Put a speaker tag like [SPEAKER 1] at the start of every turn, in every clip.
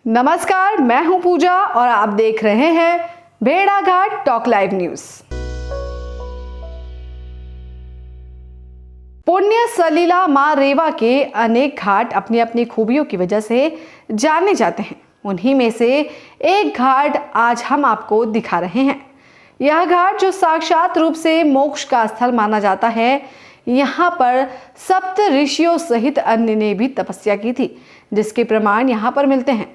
[SPEAKER 1] नमस्कार, मैं हूं पूजा और आप देख रहे हैं भेड़ाघाट टॉक लाइव न्यूज। पुण्य सलीला मां रेवा के अनेक घाट अपनी अपनी खूबियों की वजह से जाने जाते हैं। उन्हीं में से एक घाट आज हम आपको दिखा रहे हैं। यह घाट जो साक्षात रूप से मोक्ष का स्थल माना जाता है, यहाँ पर सप्त ऋषियों सहित अन्य ने भी तपस्या की थी, जिसके प्रमाण यहाँ पर मिलते हैं।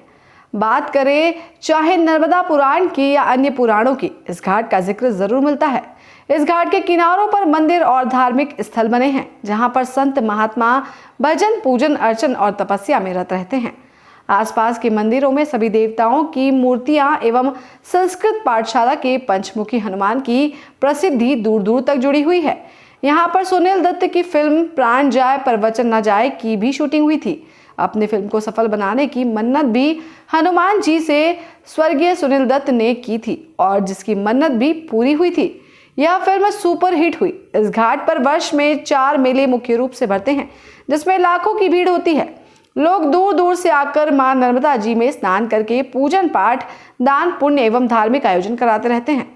[SPEAKER 1] बात करें चाहे नर्मदा पुराण की या अन्य पुराणों की, इस घाट का जिक्र जरूर मिलता है। इस घाट के किनारों पर मंदिर और धार्मिक स्थल बने हैं, जहां पर संत महात्मा भजन, पूजन, अर्चन और तपस्या में रत रहते हैं। आसपास के मंदिरों में सभी देवताओं की मूर्तियां एवं संस्कृत पाठशाला के पंचमुखी हनुमान की प्रसिद्धि दूर दूर तक जुड़ी हुई है। यहाँ पर सुनील दत्त की फिल्म प्राण जाए पर वचन न जाए की भी शूटिंग हुई थी। अपनी फिल्म को सफल बनाने की मन्नत भी हनुमान जी से स्वर्गीय सुनील दत्त ने की थी और जिसकी मन्नत भी पूरी हुई थी। यह फिल्म सुपर हिट हुई। इस घाट पर वर्ष में 4 मेले मुख्य रूप से भरते हैं, जिसमें लाखों की भीड़ होती है। लोग दूर दूर से आकर मां नर्मदा जी में स्नान करके पूजन पाठ, दान पुण्य एवं धार्मिक आयोजन कराते रहते हैं।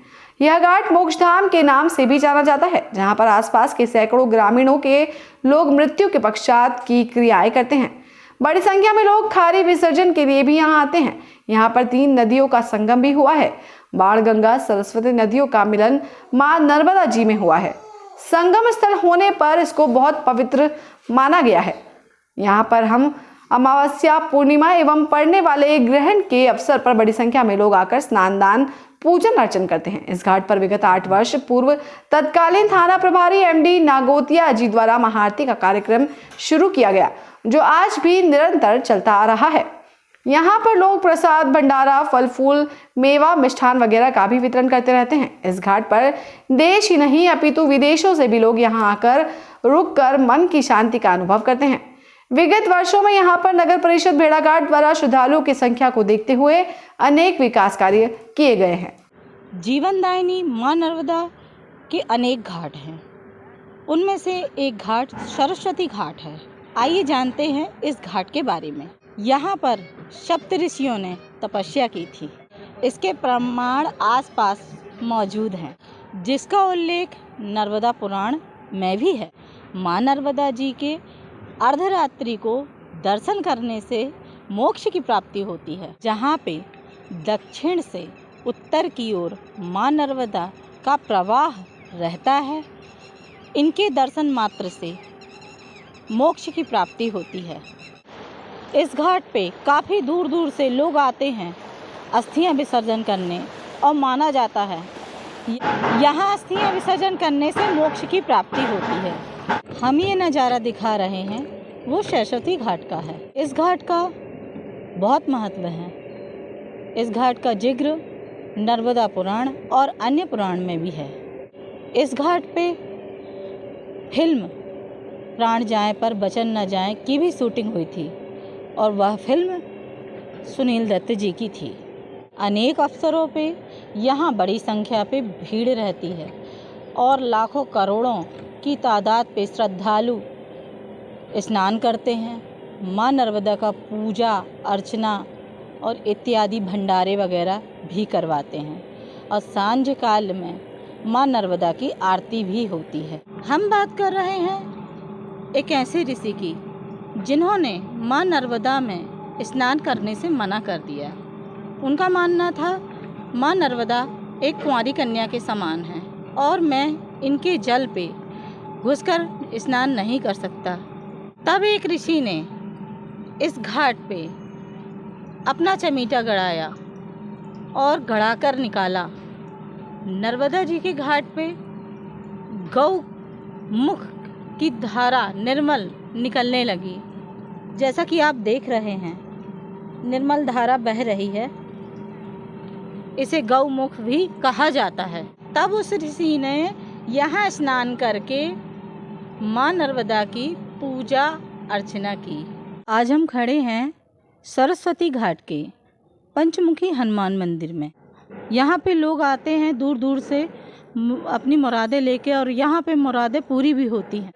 [SPEAKER 1] यह घाट मोक्षधाम के नाम से भी जाना जाता है, जहां पर आसपास के सैकड़ों ग्रामीणों के लोग मृत्यु के पश्चात की क्रियाएं करते हैं। बड़ी संख्या में लोग खारी विसर्जन के लिए भी यहाँ आते हैं। यहाँ पर 3 नदियों का संगम भी हुआ है। बाण गंगा सरस्वती नदियों का मिलन मां नर्मदा जी में हुआ है। संगम स्थल होने पर इसको बहुत पवित्र माना गया है। यहाँ पर हम अमावस्या, पूर्णिमा एवं पड़ने वाले ग्रहण के अवसर पर बड़ी संख्या में लोग आकर स्नान, दान, पूजन अर्चन करते हैं। इस घाट पर विगत 8 वर्ष पूर्व तत्कालीन थाना प्रभारी एमडी नागोतिया जी द्वारा महाआरती का कार्यक्रम शुरू किया गया, जो आज भी निरंतर चलता आ रहा है। यहाँ पर लोग प्रसाद, भंडारा, फल फूल, मेवा, मिष्ठान वगैरह का भी वितरण करते रहते हैं। इस घाट पर देश ही नहीं अपितु विदेशों से भी लोग यहाँ आकर रुककर मन की शांति का अनुभव करते हैं। विगत वर्षों में यहाँ पर नगर परिषद भेड़ाघाट द्वारा श्रद्धालुओं की संख्या को देखते हुए अनेक विकास कार्य किए गए हैं।
[SPEAKER 2] जीवनदायिनी मां नर्मदा के अनेक घाट हैं। उनमें से एक घाट सरस्वती घाट है। आइए जानते हैं इस घाट के बारे में। यहाँ पर सप्तऋषियों ने तपस्या की थी। इसके प्रमाण आसपास मौजूद हैं, जिसका उल्लेख नर्मदा पुराण में भी है। मां नर्मदा जी के अर्धरात्रि को दर्शन करने से मोक्ष की प्राप्ति होती है। जहाँ पे दक्षिण से उत्तर की ओर मां नर्मदा का प्रवाह रहता है। इनके दर्शन मात्र से मोक्ष की प्राप्ति होती है। इस घाट पे काफ़ी दूर दूर से लोग आते हैं अस्थियां विसर्जन करने, और माना जाता है यहाँ अस्थियां विसर्जन करने से मोक्ष की प्राप्ति होती है। हम ये नज़ारा दिखा रहे हैं वो सरस्वती घाट का है। इस घाट का बहुत महत्व है। इस घाट का जिक्र नर्मदा पुराण और अन्य पुराण में भी है। इस घाट पे फिल्म प्राण जाए पर वचन न जाए की भी शूटिंग हुई थी, और वह फिल्म सुनील दत्त जी की थी। अनेक अवसरों पे यहाँ बड़ी संख्या पे भीड़ रहती है और लाखों करोड़ों की तादाद पे श्रद्धालु स्नान करते हैं। मां नर्मदा का पूजा अर्चना और इत्यादि भंडारे वगैरह भी करवाते हैं, और सांझ काल में मां नर्मदा की आरती भी होती है। हम बात कर रहे हैं एक ऐसे ऋषि की जिन्होंने मां नर्मदा में स्नान करने से मना कर दिया। उनका मानना था मां नर्मदा एक कुंवारी कन्या के समान है और मैं इनके जल पे घुसकर स्नान नहीं कर सकता। तब एक ऋषि ने इस घाट पे अपना चमीटा गड़ाया और गड़ाकर निकाला। नर्मदा जी के घाट पे गौ मुख की धारा निर्मल निकलने लगी। जैसा कि आप देख रहे हैं निर्मल धारा बह रही है। इसे गौमुख भी कहा जाता है। तब उस ऋषि ने यहाँ स्नान करके मां नर्मदा की पूजा अर्चना की। आज हम खड़े हैं सरस्वती घाट के पंचमुखी हनुमान मंदिर में। यहाँ पे लोग आते हैं दूर दूर से अपनी मुरादें लेके, और यहाँ पे मुरादें पूरी भी होती हैं।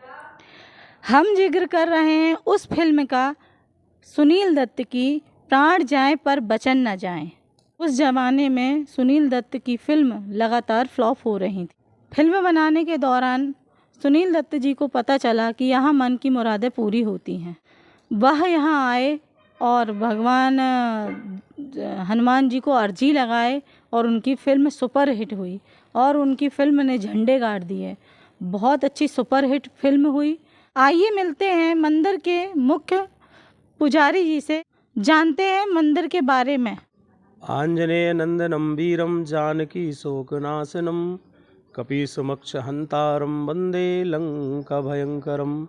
[SPEAKER 2] हम जिक्र कर रहे हैं उस फिल्म का, सुनील दत्त की प्राण जाएं पर बचन न जाएं। उस ज़माने में सुनील दत्त की फिल्म लगातार फ्लॉप हो रही थी। फिल्म बनाने के दौरान सुनील दत्त जी को पता चला कि यहाँ मन की मुरादें पूरी होती हैं। वह यहाँ आए और भगवान हनुमान जी को अर्जी लगाए और उनकी फ़िल्म सुपर हिट हुई और उनकी फ़िल्म ने झंडे गाड़ दिए। बहुत अच्छी सुपर हिट फिल्म हुई। आइए मिलते हैं मंदिर के मुख्य पुजारी जी से, जानते हैं मंदिर के बारे में।
[SPEAKER 3] आंजनेय नंदनम वीरम जानकी शोकनाशनम कपीसमक्ष हंतारम वंदे लंका भयंकरम।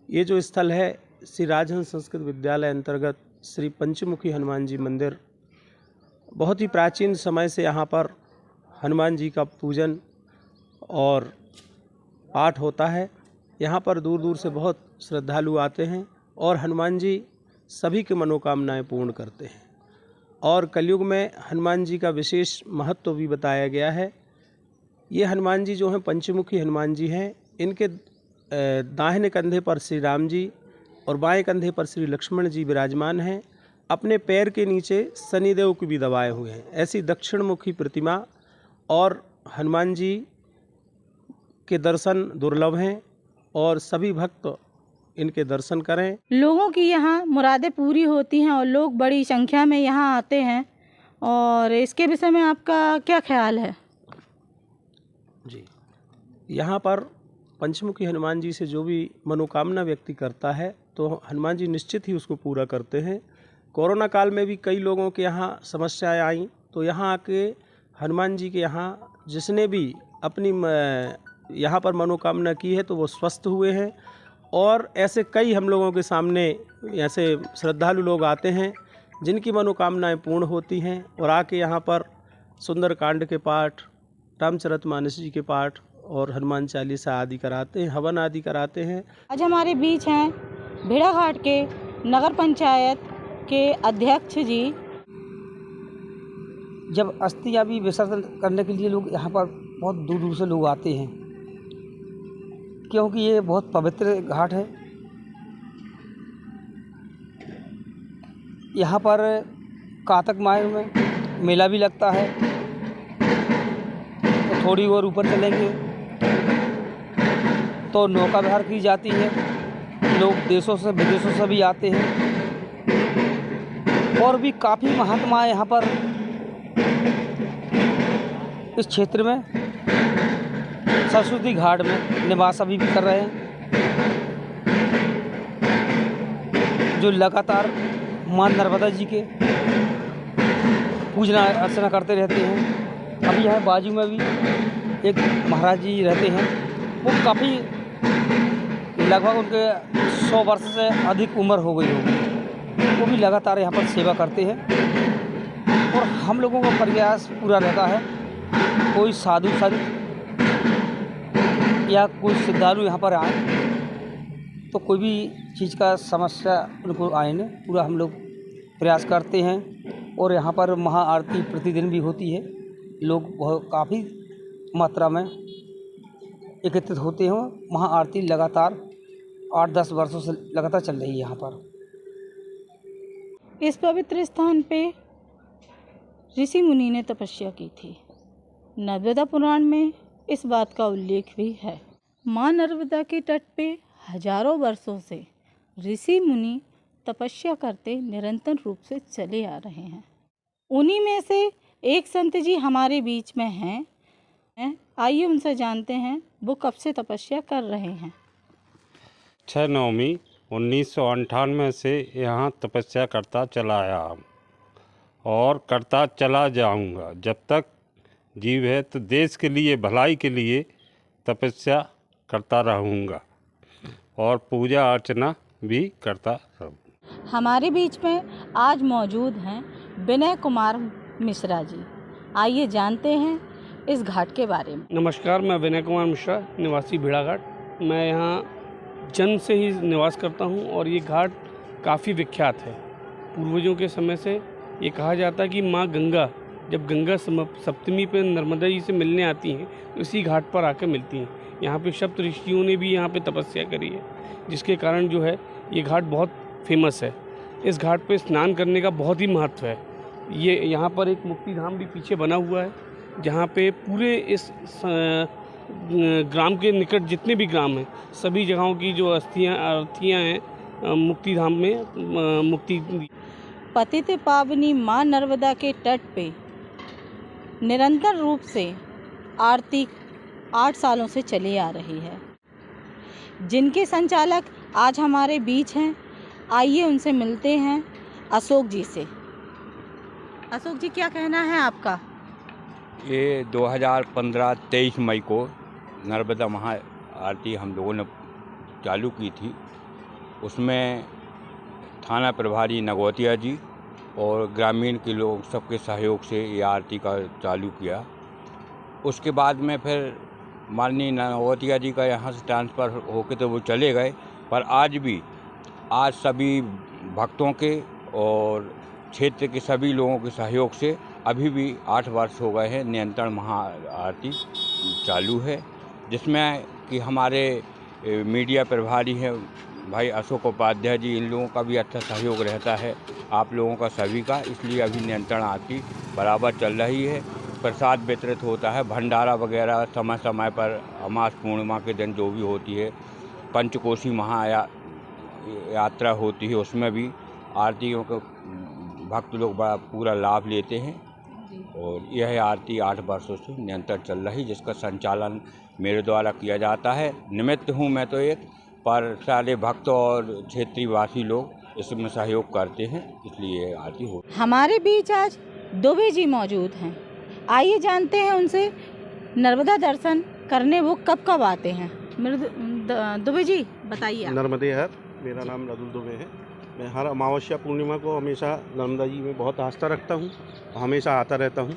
[SPEAKER 3] ये जो स्थल है श्री राजहंस संस्कृत विद्यालय अंतर्गत श्री पंचमुखी हनुमान जी मंदिर, बहुत ही प्राचीन समय से यहाँ पर हनुमान जी का पूजन और पाठ होता है। यहाँ पर दूर दूर से बहुत श्रद्धालु आते हैं और हनुमान जी सभी की मनोकामनाएं पूर्ण करते हैं। और कलयुग में हनुमान जी का विशेष महत्व भी बताया गया है। ये हनुमान जी जो हैं पंचमुखी हनुमान जी हैं। इनके दाहिने कंधे पर श्री राम जी और बाएं कंधे पर श्री लक्ष्मण जी विराजमान हैं। अपने पैर के नीचे शनिदेव को भी दबाए हुए हैं। ऐसी दक्षिण मुखी प्रतिमा और हनुमान जी के दर्शन दुर्लभ हैं और सभी भक्त इनके दर्शन करें।
[SPEAKER 2] लोगों की यहाँ मुरादें पूरी होती हैं और लोग बड़ी संख्या में यहाँ आते हैं, और इसके विषय में आपका क्या ख्याल है?
[SPEAKER 3] जी, यहाँ पर पंचमुखी हनुमान जी से जो भी मनोकामना व्यक्ति करता है तो हनुमान जी निश्चित ही उसको पूरा करते हैं। कोरोना काल में भी कई लोगों के यहाँ समस्याएं आईं, तो यहाँ आके हनुमान जी के यहाँ जिसने भी अपनी यहाँ पर मनोकामना की है तो वो स्वस्थ हुए हैं। और ऐसे कई हम लोगों के सामने ऐसे श्रद्धालु लोग आते हैं जिनकी मनोकामनाएं पूर्ण होती हैं और आके यहाँ पर सुंदरकांड के पाठ, रामचरितमानस जी के पाठ और हनुमान चालीसा आदि कराते हैं, हवन आदि कराते हैं।
[SPEAKER 2] आज हमारे बीच हैं भेड़ाघाट के नगर पंचायत के अध्यक्ष जी।
[SPEAKER 4] जब अस्थियाँ भी विसर्जन करने के लिए लोग यहाँ पर बहुत दूर दूर से लोग आते हैं, क्योंकि ये बहुत पवित्र घाट है। यहाँ पर कातक माह में मेला भी लगता है। तो थोड़ी और ऊपर चलेंगे तो नौका विहार की जाती है। लोग देशों से विदेशों से भी आते हैं और भी काफ़ी महात्मा यहाँ पर इस क्षेत्र में सरस्वती घाट में निवास अभी भी कर रहे हैं, जो लगातार मां नर्मदा जी के पूजना अर्चना करते रहते हैं। अभी यहाँ बाजू में भी एक महाराज जी रहते हैं, वो काफ़ी लगभग उनके 100 वर्ष से अधिक उम्र हो गई होगी। वो भी लगातार यहाँ पर सेवा करते हैं और हम लोगों का प्रयास पूरा रहता है, कोई साधु संत या कोई श्रद्धालु यहाँ पर आए तो कोई भी चीज़ का समस्या उनको आए न, पूरा हम लोग प्रयास करते हैं। और यहाँ पर महाआरती प्रतिदिन भी होती है। लोग बहुत काफ़ी मात्रा में एकत्रित होते हैं। महाआरती लगातार 8-10 वर्षों से लगातार चल रही है यहाँ पर।
[SPEAKER 2] इस पवित्र स्थान पे ऋषि मुनि ने तपस्या की थी। नर्मदा पुराण में इस बात का उल्लेख भी है। माँ नर्मदा के तट पे हजारों वर्षों से ऋषि मुनि तपस्या करते निरंतर रूप से चले आ रहे हैं। उन्हीं में से एक संत जी हमारे बीच में हैं। आइए उनसे जानते हैं वो कब से तपस्या कर रहे हैं।
[SPEAKER 5] 6 नवमी 1998 से यहाँ तपस्या करता चला आया हूँ और करता चला जाऊँगा। जब तक जीव है तो देश के लिए, भलाई के लिए तपस्या करता रहूँगा और पूजा अर्चना भी करता रहूँगा।
[SPEAKER 2] हमारे बीच में आज मौजूद हैं विनय कुमार मिश्रा जी। आइए जानते हैं इस घाट के बारे में।
[SPEAKER 6] नमस्कार, मैं विनय कुमार मिश्रा, निवासी भेड़ाघाट। मैं यहाँ जन्म से ही निवास करता हूँ और ये घाट काफ़ी विख्यात है। पूर्वजों के समय से ये कहा जाता है कि माँ गंगा जब गंगा सप्तमी पे नर्मदा जी से मिलने आती हैं तो इसी घाट पर आकर मिलती हैं। यहाँ पे सप्त ऋषियों ने भी यहाँ पे तपस्या करी है, जिसके कारण जो है ये घाट बहुत फेमस है। इस घाट पे स्नान करने का बहुत ही महत्व है। ये यहाँ पर एक मुक्ति धाम भी पीछे बना हुआ है, जहाँ पे पूरे इस ग्राम के निकट जितने भी ग्राम हैं सभी जगहों की जो अर्थियाँ हैं मुक्ति धाम में मुक्ति।
[SPEAKER 2] पतित पावनी माँ नर्मदा के तट पे निरंतर रूप से आरती 8 सालों से चली आ रही है, जिनके संचालक आज हमारे बीच हैं। आइए उनसे मिलते हैं, अशोक जी से। अशोक जी, क्या कहना है आपका?
[SPEAKER 7] ये 2015-23 मई को नर्मदा महा आरती हम लोगों ने चालू की थी। उसमें थाना प्रभारी नगौतिया जी और ग्रामीण के लोग सबके सहयोग से ये आरती का चालू किया। उसके बाद में फिर माननीय नगौतिया जी का यहाँ से ट्रांसफ़र होके तो वो चले गए, पर आज सभी भक्तों के और क्षेत्र के सभी लोगों के सहयोग से अभी भी 8 वर्ष हो गए हैं निरंतर महा आरती चालू है, जिसमें कि हमारे मीडिया प्रभारी हैं भाई अशोक उपाध्याय जी, इन लोगों का भी अच्छा सहयोग रहता है, आप लोगों का सभी का। इसलिए अभी निरंतर आरती बराबर चल रही है। प्रसाद वितरित होता है, भंडारा वगैरह समय समय पर अमास पूर्णिमा के दिन जो भी होती है, पंचकोशी यात्रा होती है, उसमें भी आरतियों को भक्त लोग बड़ा पूरा लाभ लेते हैं। और यह आरती 8 वर्षों से निरंतर चल रही, जिसका संचालन मेरे द्वारा किया जाता है। निमित्त हूँ मैं तो एक, पर सारे भक्त और क्षेत्रीय वासी लोग इसमें सहयोग करते हैं, इसलिए आरती हो।
[SPEAKER 2] हमारे बीच आज दुबे जी मौजूद हैं। आइए जानते हैं उनसे नर्मदा दर्शन करने वो कब आते हैं। दुबे जी बताइए।
[SPEAKER 3] नर्मदे हर, मेरा नाम रदुल दुबे है। मैं हर अमावस्या पूर्णिमा को हमेशा नर्मदा जी में बहुत आस्था रखता हूँ, हमेशा आता रहता हूँ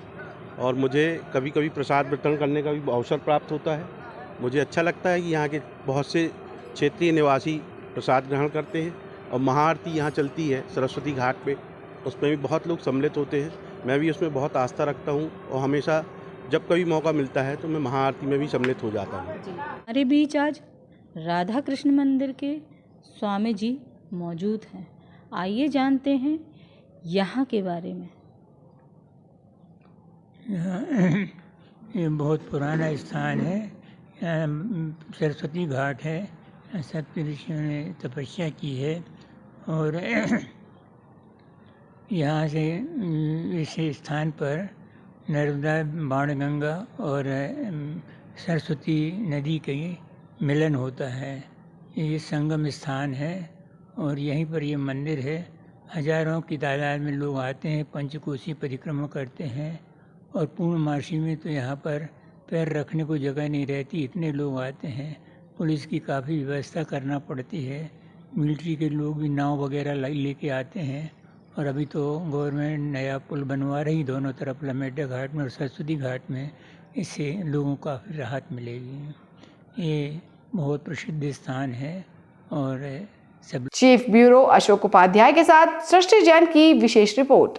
[SPEAKER 3] और मुझे कभी कभी प्रसाद वितरण करने का भी अवसर प्राप्त होता है। मुझे अच्छा लगता है कि यहाँ के बहुत से क्षेत्रीय निवासी प्रसाद ग्रहण करते हैं और महाआरती यहाँ चलती है सरस्वती घाट पे, उसमें भी बहुत लोग सम्मिलित होते हैं। मैं भी उसमें बहुत आस्था रखता हूँ और हमेशा जब कभी मौका मिलता है तो मैं महाआरती में भी सम्मिलित हो जाता हूँ।
[SPEAKER 2] हमारे बीच आज राधा कृष्ण मंदिर के स्वामी जी मौजूद हैं। आइए जानते हैं यहाँ के बारे में।
[SPEAKER 8] ये बहुत पुराना स्थान है, सरस्वती घाट है, सप्त ऋषियों ने तपस्या की है और यहाँ से इस स्थान पर नर्मदा, बाणगंगा और सरस्वती नदी के मिलन होता है। ये संगम स्थान है और यहीं पर ये मंदिर है। हजारों की तादाद में लोग आते हैं, पंचकोशी परिक्रमा करते हैं और पूर्णमासी में तो यहाँ पर पैर रखने को जगह नहीं रहती, इतने लोग आते हैं। पुलिस की काफ़ी व्यवस्था करना पड़ती है, मिलिट्री के लोग भी नाव वगैरह लेके आते हैं और अभी तो गवर्नमेंट नया पुल बनवा रही दोनों तरफ, लमेटा घाट में और सरस्वती घाट में। इससे लोगों को काफ़ी राहत मिलेगी। ये बहुत प्रसिद्ध स्थान है और सब।
[SPEAKER 1] चीफ ब्यूरो अशोक उपाध्याय के साथ सृष्टि जैन की विशेष रिपोर्ट।